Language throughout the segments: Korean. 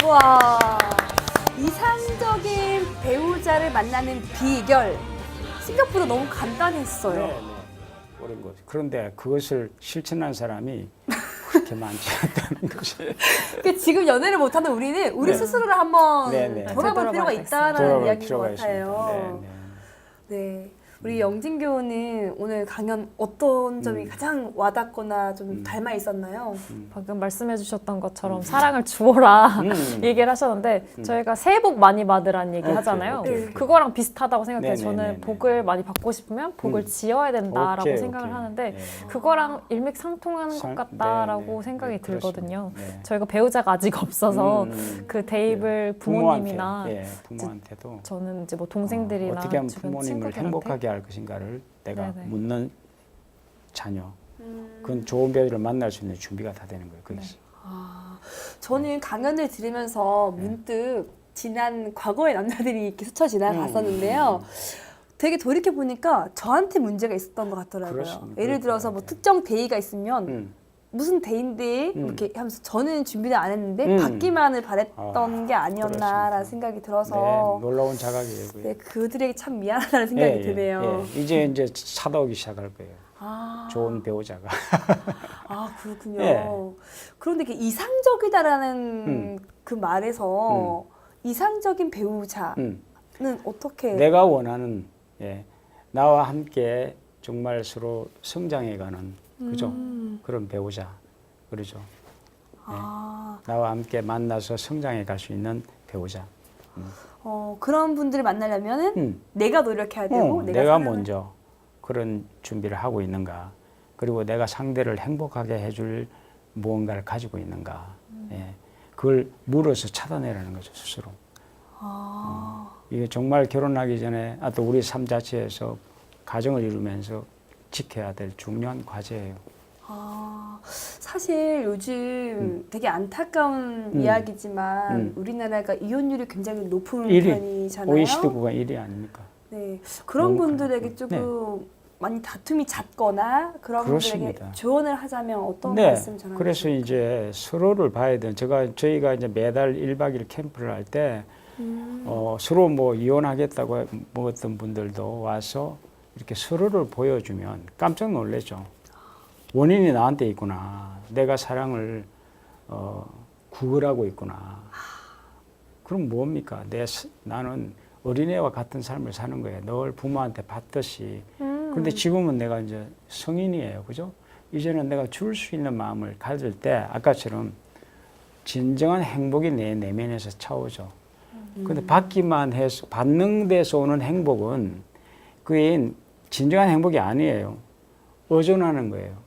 와, 이상적인 배우자를 만나는 비결. 생각보다 너무 간단했어요. 네. 그런 거. 그런데 그것을 실천한 사람이 그렇게 많지 않다는 것이. 그러니까 지금 연애를 못하는 우리는 우리 스스로를 한번 돌아볼 필요가 있다는 돌아볼 이야기인 것 필요가 같아요. 있습니다. 네. 우리 영진 교우는 오늘 강연 어떤 점이 가장 와닿거나 좀 닮아 있었나요? 방금 말씀해 주셨던 것처럼 사랑을 주어라 얘기를 하셨는데 저희가 새해 복 많이 받으라는 얘기 하잖아요. 오케이. 그거랑 비슷하다고 생각해요. 저는 네네네네. 복을 많이 받고 싶으면 복을 지어야 된다라고 오케이, 생각을 오케이. 하는데 네. 그거랑 일맥상통하는 것 같다라고 네네. 생각이 네, 들거든요. 그렇습니다. 네. 저희가 배우자가 아직 없어서 그 대입을 부모님이나 부모한테도 저는 이제 뭐 동생들이나 어떻게 하면 주변 부모님을 친구들한테 행복하게 할 것인가를 내가 네네. 묻는 자녀. 그건 좋은 배우를 만날 수 있는 준비가 다 되는 거예요. 거기서. 저는 강연을 들으면서 문득 지난 과거의 남자들이 이렇게 스쳐 지나갔었는데요. 되게 돌이켜 보니까 저한테 문제가 있었던 것 같더라고요. 그렇습니다. 예를 들어서 뭐 특정 데이가 있으면 무슨 데이인데 이렇게 하면서 저는 준비를 안 했는데 받기만을 바랬던 게 아니었나라는 그렇습니다. 생각이 들어서 놀라운 자각이에요. 그게. 네, 그들에게 참 미안하다는 생각이 예, 드네요. 예. 이제 찾아오기 시작할 거예요. 좋은 배우자가. 아, 그렇군요. 예. 그런데 이게 이상적이다라는 그 말에서 이상적인 배우자는 어떻게 내가 원하는 나와 함께 정말 서로 성장해가는 그죠? 그런 배우자 그러죠. 나와 함께 만나서 성장해 갈 수 있는 배우자. 그런 분들을 만나려면은 내가 노력해야 되고 내가 먼저 그런 준비를 하고 있는가, 그리고 내가 상대를 행복하게 해줄 무언가를 가지고 있는가, 그걸 물어서 찾아내라는 거죠 스스로. 이게 정말 결혼하기 전에 또 우리 삶 자체에서 가정을 이루면서 지켜야 될 중요한 과제예요. 사실 요즘 되게 안타까운 이야기지만 우리나라가 이혼율이 굉장히 높은 1위, 편이잖아요. OECD 국가 1위 아닙니까? 네, 그런 너무 분들에게 조금 많이 다툼이 잦거나 그런 분들에게 그렇습니다. 조언을 하자면 어떤 말씀 전하세요? 그래서 이제 서로를 봐야 돼요. 저희가 이제 매달 1박 2일 캠프를 할 때 서로 뭐 이혼하겠다고 뭐 어떤 분들도 와서 이렇게 서로를 보여주면 깜짝 놀라죠. 원인이 나한테 있구나. 내가 사랑을 구걸하고 있구나. 그럼 뭡니까? 나는 어린애와 같은 삶을 사는 거예요. 늘 부모한테 받듯이. 그런데 지금은 내가 이제 성인이에요. 그죠? 이제는 내가 줄 수 있는 마음을 가질 때 아까처럼 진정한 행복이 내 내면에서 차오죠. 근데 받기만 해서, 받는 데서 오는 행복은 그게 진정한 행복이 아니에요. 의존하는 거예요.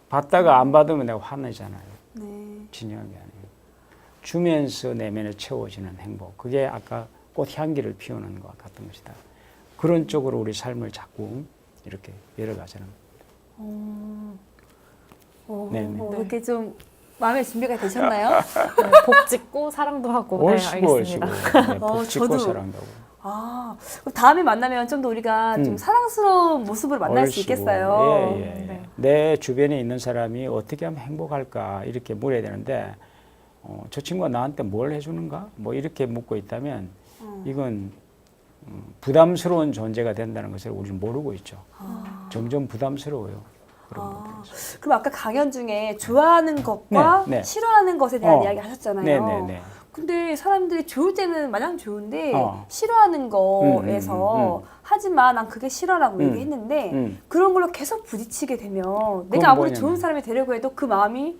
받다가 안 받으면 내가 화내잖아요. 진정한 게 아니에요. 주면서 내면에 채워지는 행복. 그게 아까 꽃향기를 피우는 것 같은 것이다. 그런 쪽으로 우리 삶을 자꾸 이렇게 열어가자는 겁니다. 이렇게 좀 마음의 준비가 되셨나요? 복 짓고 사랑도 하고 얼씨구. 알겠습니다. 복 짓고 저도. 사랑도 하고. 그럼 다음에 만나면 좀 더 우리가 좀 사랑스러운 모습을 만날 수 얼씨구. 있겠어요. 예. 내 주변에 있는 사람이 어떻게 하면 행복할까 이렇게 물어야 되는데 저 친구가 나한테 뭘 해주는가? 뭐 이렇게 묻고 있다면 이건 부담스러운 존재가 된다는 것을 우리는 모르고 있죠. 점점 부담스러워요. 그런 것들이. 그럼 아까 강연 중에 좋아하는 것과 네. 싫어하는 것에 대한 이야기 하셨잖아요. 네네네. 근데 사람들이 좋을 때는 마냥 좋은데 싫어하는 거에서 하지만 난 그게 싫어라고 얘기했는데 그런 걸로 계속 부딪히게 되면 내가 아무리 뭐냐면, 좋은 사람이 되려고 해도 그 마음이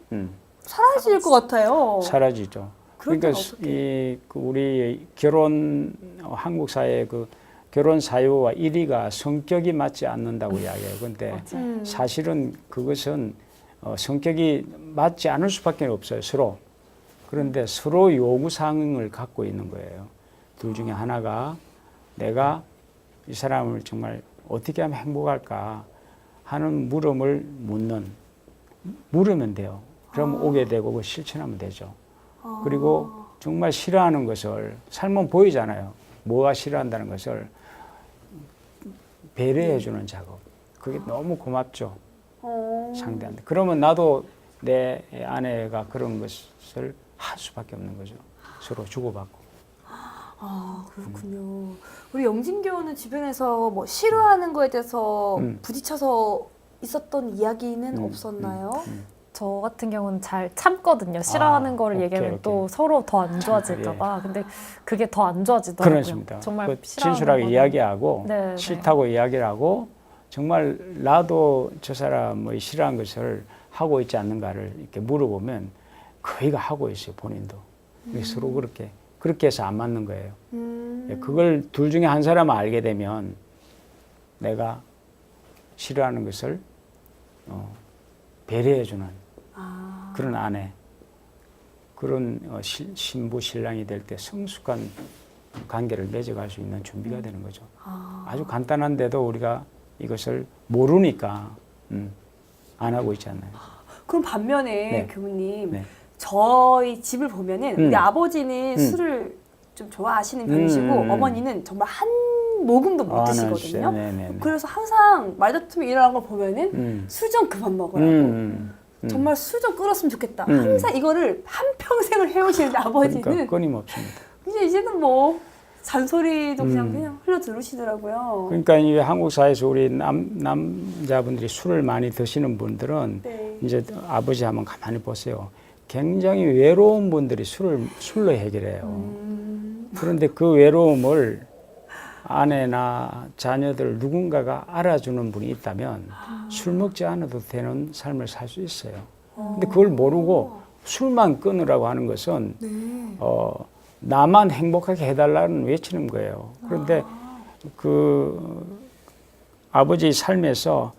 사라질 것 같아요. 사라지죠. 그러니까 우리 한국 사회의 그 결혼 사유와 1위가 성격이 맞지 않는다고 이야기해요. 그런데 사실은 그것은 성격이 맞지 않을 수밖에 없어요. 서로. 그런데 서로 요구사항을 갖고 있는 거예요. 둘 중에 하나가 내가 이 사람을 정말 어떻게 하면 행복할까 하는 물음을 물으면 돼요. 그럼 오게 되고 그 실천하면 되죠. 그리고 정말 싫어하는 것을 삶은 보이잖아요. 뭐가 싫어한다는 것을 배려해주는 작업. 그게 너무 고맙죠. 상대한테. 그러면 나도 내 아내가 그런 것을 할 수밖에 없는 거죠. 서로 주고받고. 아, 그렇군요. 우리 영진교는 주변에서 뭐 싫어하는 거에 대해서 부딪혀서 있었던 이야기는 없었나요? 저 같은 경우는 잘 참거든요. 싫어하는 거를 오케이, 얘기하면 오케이. 또 서로 더 안 좋아질까봐. 근데 그게 더 안 좋아지더라고요. 그렇습니다. 정말 그 싫어하는 진솔하게 거는. 이야기하고 네, 싫다고 이야기를 하고 정말 나도 저 사람의 싫어한 것을 하고 있지 않는가를 이렇게 물어보면 거의가 하고 있어요. 본인도. 서로 그렇게 해서 안 맞는 거예요. 그걸 둘 중에 한 사람은 알게 되면 내가 싫어하는 것을 배려해주는 그런 아내, 그런 신부 신랑이 될 때 성숙한 관계를 맺어갈 수 있는 준비가 되는 거죠. 아주 간단한데도 우리가 이것을 모르니까 안 하고 있지 않나요? 그럼 반면에 네. 교수님, 네. 저희 집을 보면은 우리 아버지는 술을 좀 좋아하시는 편이시고 어머니는 정말 한 모금도 못 드시거든요. 네네네. 그래서 항상 말다툼이 일어난 걸 보면은 술 좀 그만 먹으라고. 정말 술 좀 끊었으면 좋겠다. 항상 이거를 한 평생을 해오시는데 아버지는 그러니까 끊임없습니다. 이제는 뭐 잔소리도 그냥 흘러 들으시더라고요. 그러니까 이 한국 사회에서 우리 남자분들이 술을 많이 드시는 분들은 네. 이제 아버지 한번 가만히 보세요. 굉장히 외로운 분들이 술로 해결해요. 그런데 그 외로움을 아내나 자녀들 누군가가 알아주는 분이 있다면 술 먹지 않아도 되는 삶을 살 수 있어요. 근데 그걸 모르고 술만 끊으라고 하는 것은 나만 행복하게 해달라는 외치는 거예요. 그런데 그 아버지 삶에서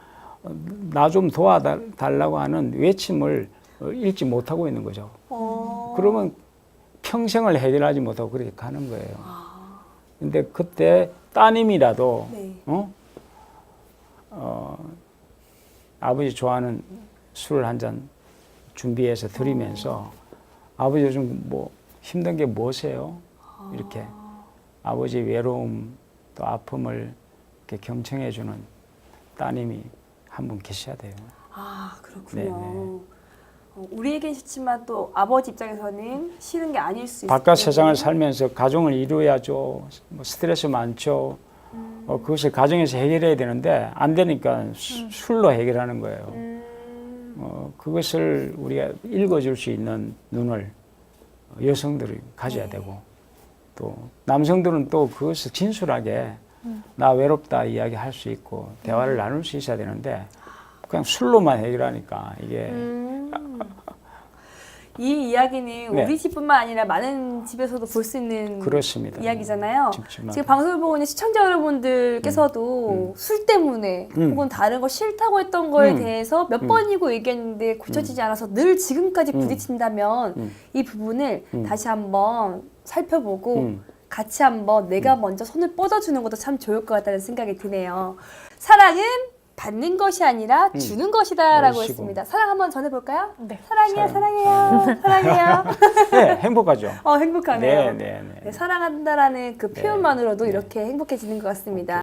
나 좀 도와달라고 하는 외침을 읽지 못하고 있는 거죠. 그러면 평생을 해결하지 못하고 그렇게 가는 거예요. 근데 그때 따님이라도 네. 아버지 좋아하는 술을 한 잔 준비해서 드리면서 아버지 요즘 뭐 힘든 게 무엇이에요? 이렇게 아버지 외로움 또 아픔을 이렇게 경청해주는 따님이 한 분 계셔야 돼요. 아, 그렇군요. 네네. 우리에겐 싫지만 또 아버지 입장에서는 싫은 게 아닐 수 있어요. 바깥 세상을 살면서 가정을 이루어야죠. 뭐 스트레스 많죠. 그것을 가정에서 해결해야 되는데 안 되니까 술로 해결하는 거예요. 그것을 우리가 읽어줄 수 있는 눈을 여성들이 가져야 되고 또 남성들은 또 그것을 진솔하게 나 외롭다 이야기할 수 있고 대화를 나눌 수 있어야 되는데 그냥 술로만 해결하니까 이게 이 이야기는 네. 우리 집뿐만 아니라 많은 집에서도 볼 수 있는 그렇습니다. 이야기잖아요. 집집마다. 지금 방송을 보고 있는 시청자 여러분들께서도 술 때문에 혹은 다른 거 싫다고 했던 거에 대해서 몇 번이고 얘기했는데 고쳐지지 않아서 늘 지금까지 부딪힌다면 이 부분을 다시 한번 살펴보고 같이 한번 내가 먼저 손을 뻗어주는 것도 참 좋을 것 같다는 생각이 드네요. 사랑은 받는 것이 아니라 주는 것이다라고 그러시고. 했습니다. 사랑 한번 전해볼까요? 네. 사랑해요, 사랑해요, 사랑해요. 네, 행복하죠. 행복하네요. 네. 네, 사랑한다라는 그 표현만으로도 이렇게 행복해지는 것 같습니다.